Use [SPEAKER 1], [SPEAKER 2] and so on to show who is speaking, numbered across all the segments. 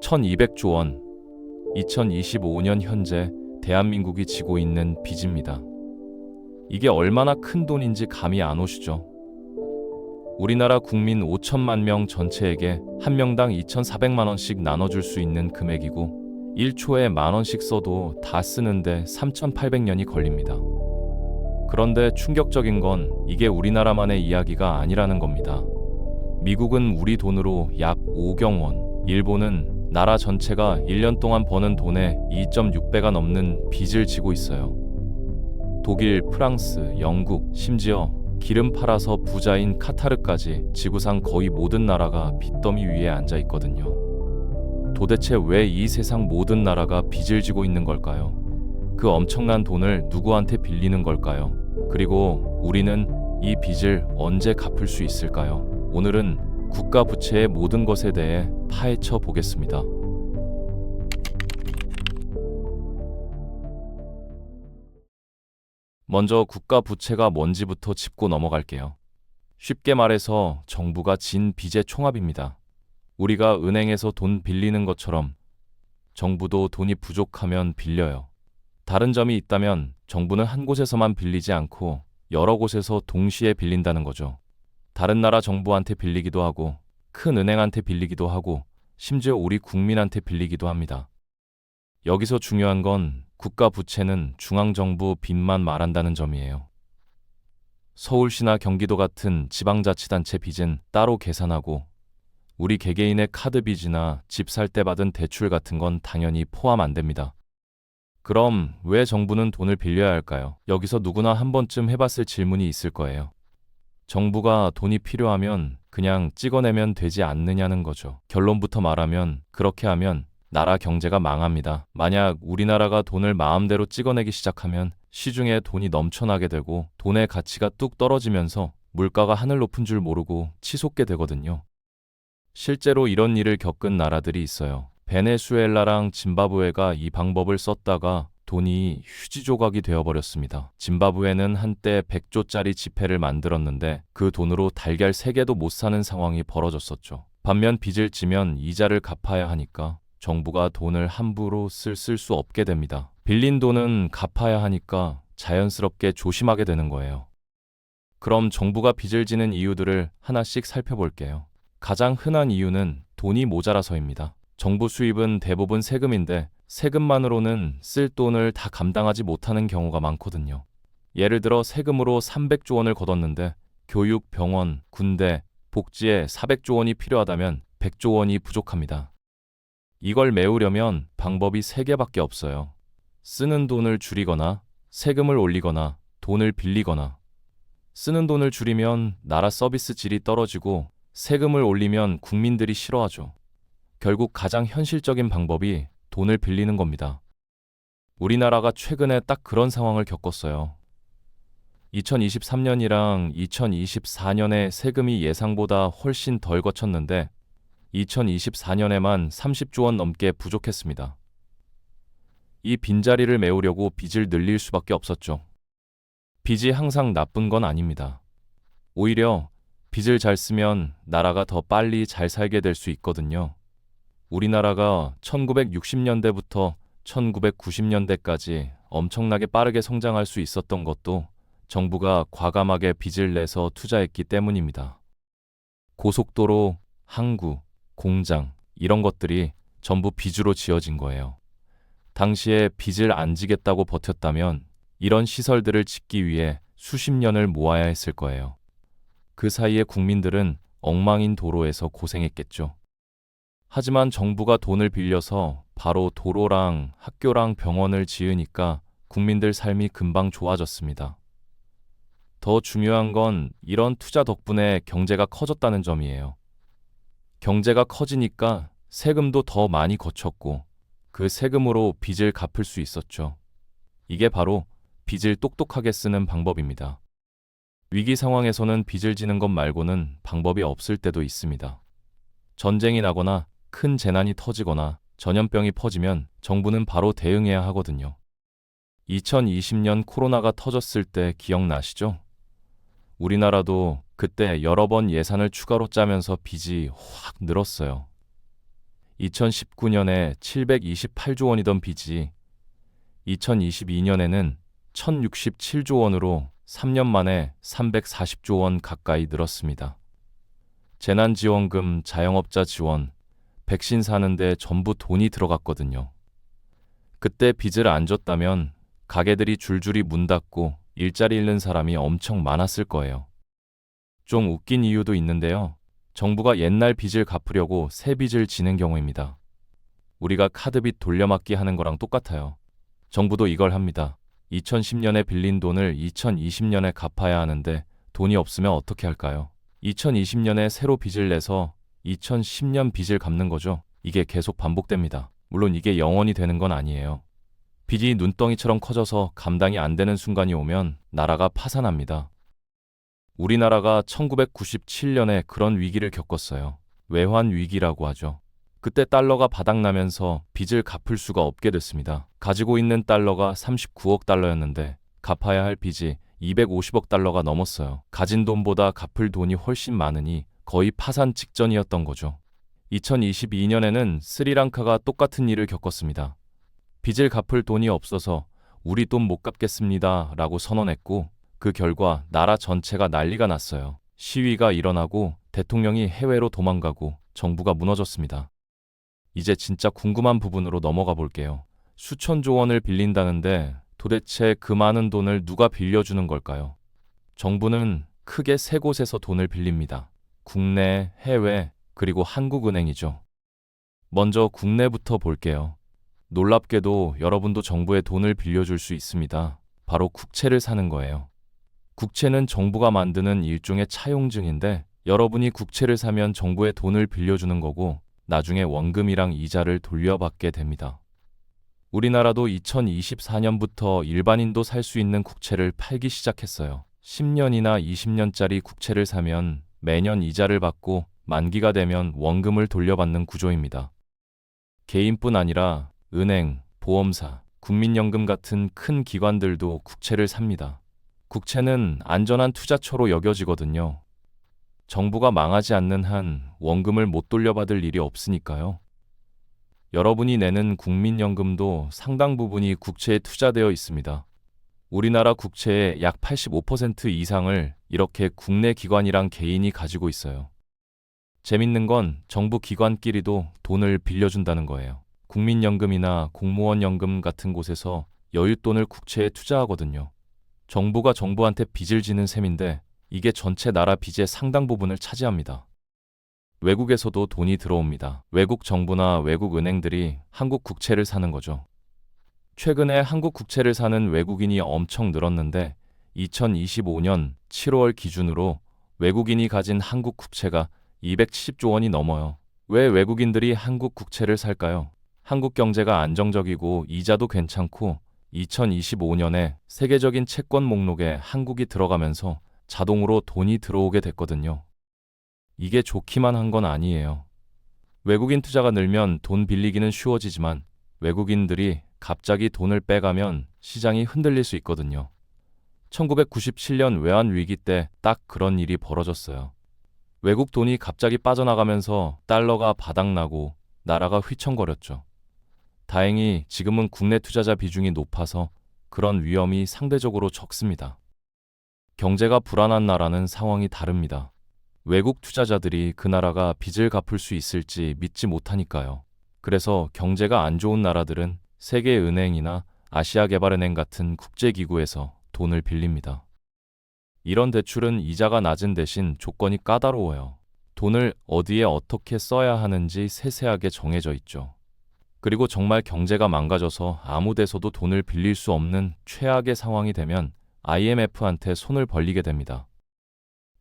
[SPEAKER 1] 1200조 원. 2025년 현재 대한민국이 지고 있는 빚입니다. 이게 얼마나 큰 돈인지 감이 안 오시죠? 우리나라 국민 5천만 명 전체에게 한 명당 2,400만 원씩 나눠줄 수 있는 금액이고 1초에 만 원씩 써도 다 쓰는데 3,800년이 걸립니다. 그런데 충격적인 건 이게 우리나라만의 이야기가 아니라는 겁니다. 미국은 우리 돈으로 약 5경 원, 일본은 나라 전체가 1년 동안 버는 돈의 2.6배가 넘는 빚을 지고 있어요. 독일, 프랑스, 영국, 심지어 기름 팔아서 부자인 카타르까지 지구상 거의 모든 나라가 빚더미 위에 앉아 있거든요. 도대체 왜 이 세상 모든 나라가 빚을 지고 있는 걸까요? 그 엄청난 돈을 누구한테 빌리는 걸까요? 그리고 우리는 이 빚을 언제 갚을 수 있을까요? 오늘은 국가 부채의 모든 것에 대해 파헤쳐 보겠습니다. 먼저 국가 부채가 뭔지부터 짚고 넘어갈게요. 쉽게 말해서 정부가 진 빚의 총합입니다. 우리가 은행에서 돈 빌리는 것처럼 정부도 돈이 부족하면 빌려요. 다른 점이 있다면 정부는 한 곳에서만 빌리지 않고 여러 곳에서 동시에 빌린다는 거죠. 다른 나라 정부한테 빌리기도 하고 큰 은행한테 빌리기도 하고 심지어 우리 국민한테 빌리기도 합니다. 여기서 중요한 건 국가 부채는 중앙정부 빚만 말한다는 점이에요. 서울시나 경기도 같은 지방자치단체 빚은 따로 계산하고 우리 개개인의 카드 빚이나 집 살 때 받은 대출 같은 건 당연히 포함 안 됩니다. 그럼 왜 정부는 돈을 빌려야 할까요? 여기서 누구나 한 번쯤 해봤을 질문이 있을 거예요. 정부가 돈이 필요하면 그냥 찍어내면 되지 않느냐는 거죠. 결론부터 말하면 그렇게 하면 나라 경제가 망합니다. 만약 우리나라가 돈을 마음대로 찍어내기 시작하면 시중에 돈이 넘쳐나게 되고 돈의 가치가 뚝 떨어지면서 물가가 하늘 높은 줄 모르고 치솟게 되거든요. 실제로 이런 일을 겪은 나라들이 있어요. 베네수엘라랑 짐바브웨가 이 방법을 썼다가 돈이 휴지 조각이 되어버렸습니다. 짐바브웨는 한때 100조짜리 지폐를 만들었는데 그 돈으로 달걀 3개도 못 사는 상황이 벌어졌었죠. 반면 빚을 지면 이자를 갚아야 하니까 정부가 돈을 함부로 쓸 수 없게 됩니다. 빌린 돈은 갚아야 하니까 자연스럽게 조심하게 되는 거예요. 그럼 정부가 빚을 지는 이유들을 하나씩 살펴볼게요. 가장 흔한 이유는 돈이 모자라서입니다. 정부 수입은 대부분 세금인데 세금만으로는 쓸 돈을 다 감당하지 못하는 경우가 많거든요. 예를 들어 세금으로 300조 원을 걷었는데 교육, 병원, 군대, 복지에 400조 원이 필요하다면 100조 원이 부족합니다. 이걸 메우려면 방법이 3개밖에 없어요. 쓰는 돈을 줄이거나 세금을 올리거나 돈을 빌리거나. 쓰는 돈을 줄이면 나라 서비스 질이 떨어지고 세금을 올리면 국민들이 싫어하죠. 결국 가장 현실적인 방법이 돈을 빌리는 겁니다. 우리나라가 최근에 딱 그런 상황을 겪었어요. 2023년이랑 2024년에 세금이 예상보다 훨씬 덜 거쳤는데 2024년에만 30조 원 넘게 부족했습니다. 이 빈자리를 메우려고 빚을 늘릴 수밖에 없었죠. 빚이 항상 나쁜 건 아닙니다. 오히려 빚을 잘 쓰면 나라가 더 빨리 잘 살게 될 수 있거든요. 우리나라가 1960년대부터 1990년대까지 엄청나게 빠르게 성장할 수 있었던 것도 정부가 과감하게 빚을 내서 투자했기 때문입니다. 고속도로, 항구, 공장, 이런 것들이 전부 빚으로 지어진 거예요. 당시에 빚을 안 지겠다고 버텼다면 이런 시설들을 짓기 위해 수십 년을 모아야 했을 거예요. 그 사이에 국민들은 엉망인 도로에서 고생했겠죠. 하지만 정부가 돈을 빌려서 바로 도로랑 학교랑 병원을 지으니까 국민들 삶이 금방 좋아졌습니다. 더 중요한 건 이런 투자 덕분에 경제가 커졌다는 점이에요. 경제가 커지니까 세금도 더 많이 거쳤고 그 세금으로 빚을 갚을 수 있었죠. 이게 바로 빚을 똑똑하게 쓰는 방법입니다. 위기 상황에서는 빚을 지는 것 말고는 방법이 없을 때도 있습니다. 전쟁이 나거나 큰 재난이 터지거나 전염병이 퍼지면 정부는 바로 대응해야 하거든요. 2020년 코로나가 터졌을 때 기억나시죠? 우리나라도 그때 여러 번 예산을 추가로 짜면서 빚이 확 늘었어요. 2019년에 728조 원이던 빚이 2022년에는 1067조 원으로 3년 만에 340조 원 가까이 늘었습니다. 재난지원금, 자영업자 지원, 백신 사는데 전부 돈이 들어갔거든요. 그때 빚을 안 줬다면 가게들이 줄줄이 문 닫고 일자리 잃는 사람이 엄청 많았을 거예요. 좀 웃긴 이유도 있는데요. 정부가 옛날 빚을 갚으려고 새 빚을 지는 경우입니다. 우리가 카드빚 돌려막기 하는 거랑 똑같아요. 정부도 이걸 합니다. 2010년에 빌린 돈을 2020년에 갚아야 하는데 돈이 없으면 어떻게 할까요? 2020년에 새로 빚을 내서 2010년 빚을 갚는 거죠. 이게 계속 반복됩니다. 물론 이게 영원히 되는 건 아니에요. 빚이 눈덩이처럼 커져서 감당이 안 되는 순간이 오면 나라가 파산합니다. 우리나라가 1997년에 그런 위기를 겪었어요. 외환 위기라고 하죠. 그때 달러가 바닥나면서 빚을 갚을 수가 없게 됐습니다. 가지고 있는 달러가 39억 달러였는데 갚아야 할 빚이 250억 달러가 넘었어요. 가진 돈보다 갚을 돈이 훨씬 많으니 거의 파산 직전이었던 거죠. 2022년에는 스리랑카가 똑같은 일을 겪었습니다. 빚을 갚을 돈이 없어서 우리 돈 못 갚겠습니다 라고 선언했고 그 결과 나라 전체가 난리가 났어요. 시위가 일어나고 대통령이 해외로 도망가고 정부가 무너졌습니다. 이제 진짜 궁금한 부분으로 넘어가 볼게요. 수천조 원을 빌린다는데 도대체 그 많은 돈을 누가 빌려주는 걸까요? 정부는 크게 세 곳에서 돈을 빌립니다. 국내, 해외, 그리고 한국은행이죠. 먼저 국내부터 볼게요. 놀랍게도 여러분도 정부에 돈을 빌려줄 수 있습니다. 바로 국채를 사는 거예요. 국채는 정부가 만드는 일종의 차용증인데 여러분이 국채를 사면 정부에 돈을 빌려주는 거고 나중에 원금이랑 이자를 돌려받게 됩니다. 우리나라도 2024년부터 일반인도 살 수 있는 국채를 팔기 시작했어요. 10년이나 20년짜리 국채를 사면 매년 이자를 받고 만기가 되면 원금을 돌려받는 구조입니다. 개인뿐 아니라 은행, 보험사, 국민연금 같은 큰 기관들도 국채를 삽니다. 국채는 안전한 투자처로 여겨지거든요. 정부가 망하지 않는 한 원금을 못 돌려받을 일이 없으니까요. 여러분이 내는 국민연금도 상당 부분이 국채에 투자되어 있습니다. 우리나라 국채의 약 85% 이상을 이렇게 국내 기관이랑 개인이 가지고 있어요. 재밌는 건 정부 기관끼리도 돈을 빌려준다는 거예요. 국민연금이나 공무원연금 같은 곳에서 여윳돈을 국채에 투자하거든요. 정부가 정부한테 빚을 지는 셈인데 이게 전체 나라 빚의 상당 부분을 차지합니다. 외국에서도 돈이 들어옵니다. 외국 정부나 외국 은행들이 한국 국채를 사는 거죠. 최근에 한국 국채를 사는 외국인이 엄청 늘었는데 2025년 7월 기준으로 외국인이 가진 한국 국채가 270조 원이 넘어요. 왜 외국인들이 한국 국채를 살까요? 한국 경제가 안정적이고 이자도 괜찮고 2025년에 세계적인 채권 목록에 한국이 들어가면서 자동으로 돈이 들어오게 됐거든요. 이게 좋기만 한 건 아니에요. 외국인 투자가 늘면 돈 빌리기는 쉬워지지만 외국인들이 갑자기 돈을 빼가면 시장이 흔들릴 수 있거든요. 1997년 외환위기 때 딱 그런 일이 벌어졌어요. 외국 돈이 갑자기 빠져나가면서 달러가 바닥나고 나라가 휘청거렸죠. 다행히 지금은 국내 투자자 비중이 높아서 그런 위험이 상대적으로 적습니다. 경제가 불안한 나라는 상황이 다릅니다. 외국 투자자들이 그 나라가 빚을 갚을 수 있을지 믿지 못하니까요. 그래서 경제가 안 좋은 나라들은 세계은행이나 아시아개발은행 같은 국제기구에서 돈을 빌립니다. 이런 대출은 이자가 낮은 대신 조건이 까다로워요. 돈을 어디에 어떻게 써야 하는지 세세하게 정해져 있죠. 그리고 정말 경제가 망가져서 아무 데서도 돈을 빌릴 수 없는 최악의 상황이 되면 IMF한테 손을 벌리게 됩니다.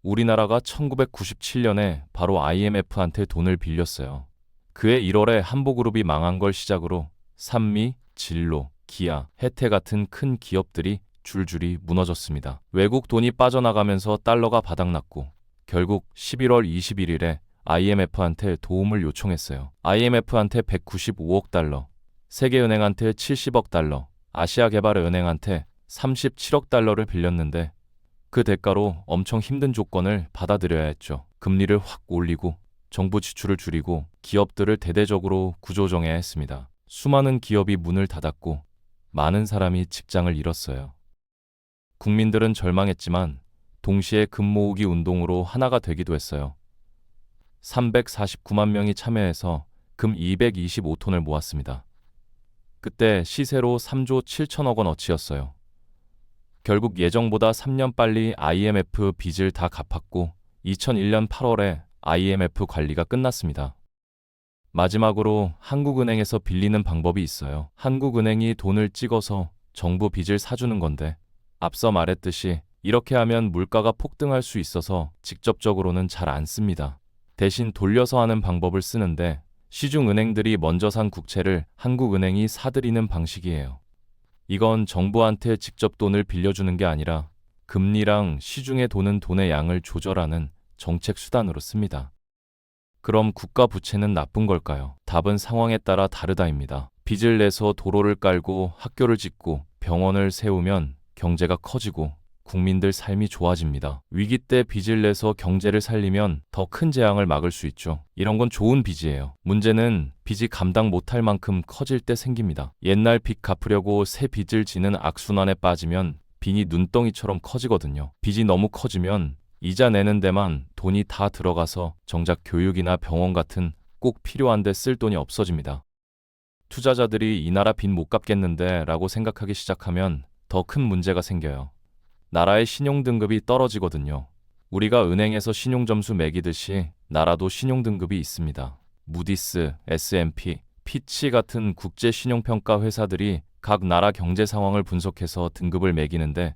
[SPEAKER 1] 우리나라가 1997년에 바로 IMF한테 돈을 빌렸어요. 그해 1월에 한보그룹이 망한 걸 시작으로 산미, 진로, 기아, 혜태 같은 큰 기업들이 줄줄이 무너졌습니다. 외국 돈이 빠져나가면서 달러가 바닥났고 결국 11월 21일에 IMF한테 도움을 요청했어요. IMF한테 195억 달러, 세계은행한테 70억 달러, 아시아개발은행한테 37억 달러를 빌렸는데 그 대가로 엄청 힘든 조건을 받아들여야 했죠. 금리를 확 올리고 정부 지출을 줄이고 기업들을 대대적으로 구조정해야 했습니다. 수많은 기업이 문을 닫았고 많은 사람이 직장을 잃었어요. 국민들은 절망했지만 동시에 금 모으기 운동으로 하나가 되기도 했어요. 349만 명이 참여해서 금 225톤을 모았습니다. 그때 시세로 3조 7천억 원어치였어요. 결국 예정보다 3년 빨리 IMF 빚을 다 갚았고 2001년 8월에 IMF 관리가 끝났습니다. 마지막으로 한국은행에서 빌리는 방법이 있어요. 한국은행이 돈을 찍어서 정부 빚을 사주는 건데 앞서 말했듯이 이렇게 하면 물가가 폭등할 수 있어서 직접적으로는 잘 안 씁니다. 대신 돌려서 하는 방법을 쓰는데 시중은행들이 먼저 산 국채를 한국은행이 사들이는 방식이에요. 이건 정부한테 직접 돈을 빌려주는 게 아니라 금리랑 시중에 도는 돈의 양을 조절하는 정책 수단으로 씁니다. 그럼 국가 부채는 나쁜 걸까요? 답은 상황에 따라 다르다입니다. 빚을 내서 도로를 깔고 학교를 짓고 병원을 세우면 경제가 커지고 국민들 삶이 좋아집니다. 위기 때 빚을 내서 경제를 살리면 더 큰 재앙을 막을 수 있죠. 이런 건 좋은 빚이에요. 문제는 빚이 감당 못할 만큼 커질 때 생깁니다. 옛날 빚 갚으려고 새 빚을 지는 악순환에 빠지면 빚이 눈덩이처럼 커지거든요. 빚이 너무 커지면 이자 내는 데만 돈이 다 들어가서 정작 교육이나 병원 같은 꼭 필요한 데 쓸 돈이 없어집니다. 투자자들이 이 나라 빚 못 갚겠는데 라고 생각하기 시작하면 더 큰 문제가 생겨요. 나라의 신용등급이 떨어지거든요. 우리가 은행에서 신용점수 매기듯이 나라도 신용등급이 있습니다. 무디스, S&P, 피치 같은 국제 신용평가 회사들이 각 나라 경제 상황을 분석해서 등급을 매기는데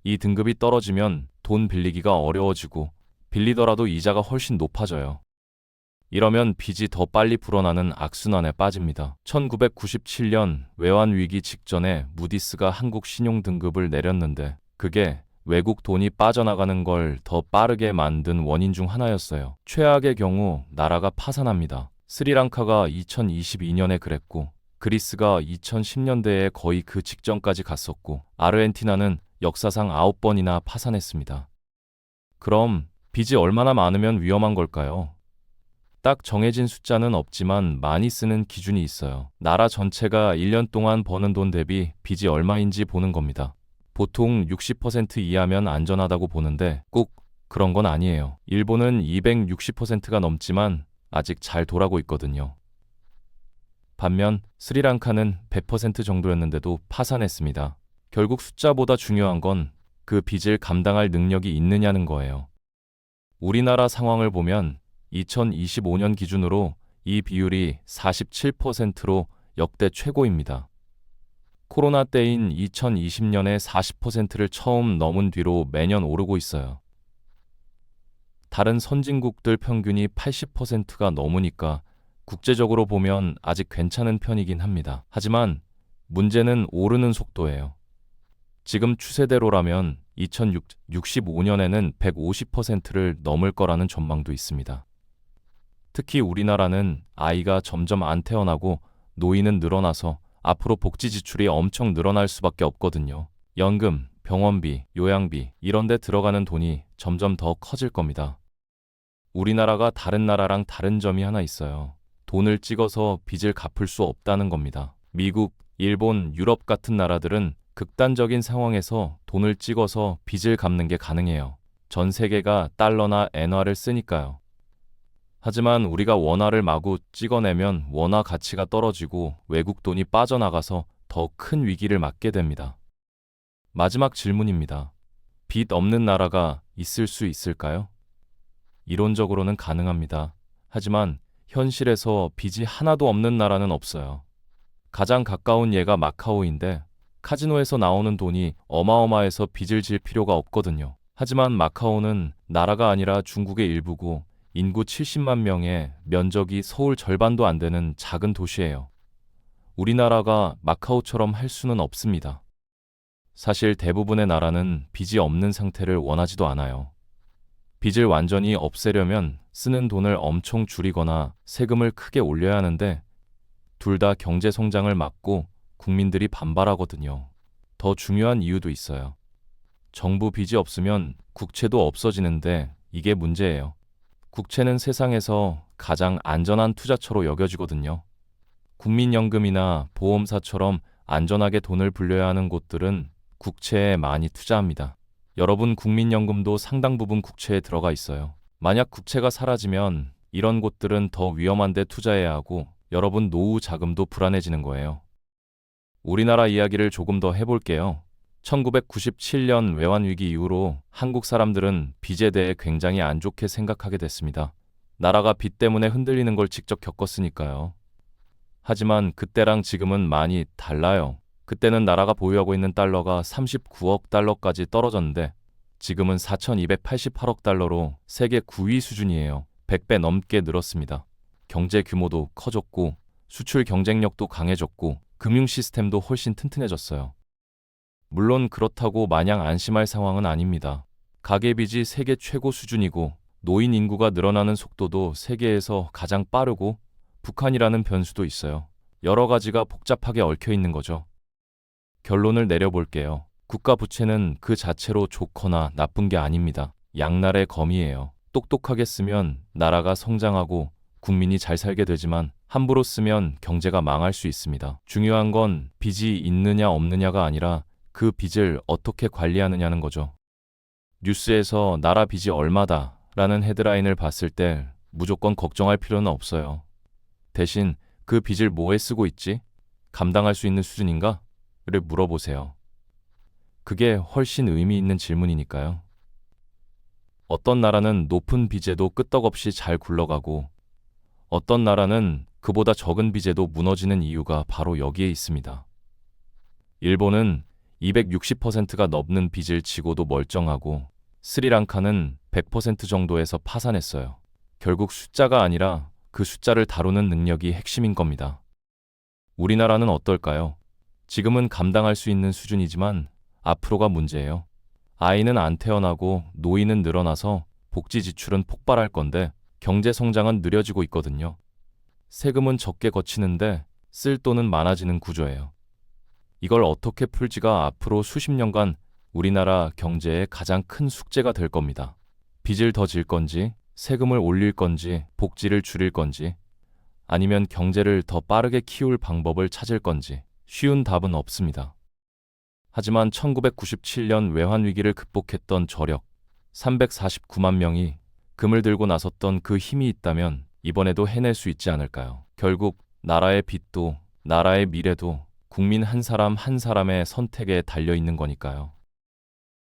[SPEAKER 1] 이 등급이 떨어지면 돈 빌리기가 어려워지고 빌리더라도 이자가 훨씬 높아져요. 이러면 빚이 더 빨리 불어나는 악순환에 빠집니다. 1997년 외환위기 직전에 무디스가 한국 신용등급을 내렸는데 그게 외국 돈이 빠져나가는 걸 더 빠르게 만든 원인 중 하나였어요. 최악의 경우 나라가 파산합니다. 스리랑카가 2022년에 그랬고 그리스가 2010년대에 거의 그 직전까지 갔었고 아르헨티나는 역사상 9번이나 파산했습니다. 그럼 빚이 얼마나 많으면 위험한 걸까요? 딱 정해진 숫자는 없지만 많이 쓰는 기준이 있어요. 나라 전체가 1년 동안 버는 돈 대비 빚이 얼마인지 보는 겁니다. 보통 60% 이하면 안전하다고 보는데 꼭 그런 건 아니에요. 일본은 260%가 넘지만 아직 잘 돌아가고 있거든요. 반면 스리랑카는 100% 정도였는데도 파산했습니다. 결국 숫자보다 중요한 건 그 빚을 감당할 능력이 있느냐는 거예요. 우리나라 상황을 보면 2025년 기준으로 이 비율이 47%로 역대 최고입니다. 코로나 때인 2020년에 40%를 처음 넘은 뒤로 매년 오르고 있어요. 다른 선진국들 평균이 80%가 넘으니까 국제적으로 보면 아직 괜찮은 편이긴 합니다. 하지만 문제는 오르는 속도예요. 지금 추세대로라면 2065년에는 150%를 넘을 거라는 전망도 있습니다. 특히 우리나라는 아이가 점점 안 태어나고 노인은 늘어나서 앞으로 복지 지출이 엄청 늘어날 수밖에 없거든요. 연금, 병원비, 요양비 이런 데 들어가는 돈이 점점 더 커질 겁니다. 우리나라가 다른 나라랑 다른 점이 하나 있어요. 돈을 찍어서 빚을 갚을 수 없다는 겁니다. 미국, 일본, 유럽 같은 나라들은 극단적인 상황에서 돈을 찍어서 빚을 갚는 게 가능해요. 전 세계가 달러나 엔화를 쓰니까요. 하지만 우리가 원화를 마구 찍어내면 원화 가치가 떨어지고 외국 돈이 빠져나가서 더 큰 위기를 맞게 됩니다. 마지막 질문입니다. 빚 없는 나라가 있을 수 있을까요? 이론적으로는 가능합니다. 하지만 현실에서 빚이 하나도 없는 나라는 없어요. 가장 가까운 예가 마카오인데 카지노에서 나오는 돈이 어마어마해서 빚을 질 필요가 없거든요. 하지만 마카오는 나라가 아니라 중국의 일부고 인구 70만 명에 면적이 서울 절반도 안 되는 작은 도시예요. 우리나라가 마카오처럼 할 수는 없습니다. 사실 대부분의 나라는 빚이 없는 상태를 원하지도 않아요. 빚을 완전히 없애려면 쓰는 돈을 엄청 줄이거나 세금을 크게 올려야 하는데 둘 다 경제 성장을 막고 국민들이 반발하거든요. 더 중요한 이유도 있어요. 정부 빚이 없으면 국채도 없어지는데 이게 문제예요. 국채는 세상에서 가장 안전한 투자처로 여겨지거든요. 국민연금이나 보험사처럼 안전하게 돈을 불려야 하는 곳들은 국채에 많이 투자합니다. 여러분 국민연금도 상당 부분 국채에 들어가 있어요. 만약 국채가 사라지면 이런 곳들은 더 위험한 데 투자해야 하고 여러분 노후 자금도 불안해지는 거예요. 우리나라 이야기를 조금 더 해볼게요. 1997년 외환위기 이후로 한국 사람들은 빚에 대해 굉장히 안 좋게 생각하게 됐습니다. 나라가 빚 때문에 흔들리는 걸 직접 겪었으니까요. 하지만 그때랑 지금은 많이 달라요. 그때는 나라가 보유하고 있는 달러가 39억 달러까지 떨어졌는데 지금은 4,288억 달러로 세계 9위 수준이에요. 100배 넘게 늘었습니다. 경제 규모도 커졌고 수출 경쟁력도 강해졌고 금융 시스템도 훨씬 튼튼해졌어요. 물론 그렇다고 마냥 안심할 상황은 아닙니다. 가계빚이 세계 최고 수준이고 노인 인구가 늘어나는 속도도 세계에서 가장 빠르고 북한이라는 변수도 있어요. 여러 가지가 복잡하게 얽혀 있는 거죠. 결론을 내려볼게요. 국가 부채는 그 자체로 좋거나 나쁜 게 아닙니다. 양날의 검이에요. 똑똑하게 쓰면 나라가 성장하고 국민이 잘 살게 되지만 함부로 쓰면 경제가 망할 수 있습니다. 중요한 건 빚이 있느냐 없느냐가 아니라 그 빚을 어떻게 관리하느냐는 거죠. 뉴스에서 나라 빚이 얼마다 라는 헤드라인을 봤을 때 무조건 걱정할 필요는 없어요. 대신 그 빚을 뭐에 쓰고 있지? 감당할 수 있는 수준인가? 를 물어보세요. 그게 훨씬 의미 있는 질문이니까요. 어떤 나라는 높은 빚에도 끄떡없이 잘 굴러가고 어떤 나라는 그보다 적은 빚에도 무너지는 이유가 바로 여기에 있습니다. 일본은 260%가 넘는 빚을 지고도 멀쩡하고 스리랑카는 100% 정도에서 파산했어요. 결국 숫자가 아니라 그 숫자를 다루는 능력이 핵심인 겁니다. 우리나라는 어떨까요? 지금은 감당할 수 있는 수준이지만 앞으로가 문제예요. 아이는 안 태어나고 노인은 늘어나서 복지 지출은 폭발할 건데 경제 성장은 느려지고 있거든요. 세금은 적게 거치는데 쓸 돈은 많아지는 구조예요. 이걸 어떻게 풀지가 앞으로 수십 년간 우리나라 경제의 가장 큰 숙제가 될 겁니다. 빚을 더 질 건지, 세금을 올릴 건지, 복지를 줄일 건지, 아니면 경제를 더 빠르게 키울 방법을 찾을 건지 쉬운 답은 없습니다. 하지만 1997년 외환위기를 극복했던 저력 349만 명이 금을 들고 나섰던 그 힘이 있다면 이번에도 해낼 수 있지 않을까요? 결국 나라의 빚도 나라의 미래도 국민 한 사람 한 사람의 선택에 달려 있는 거니까요.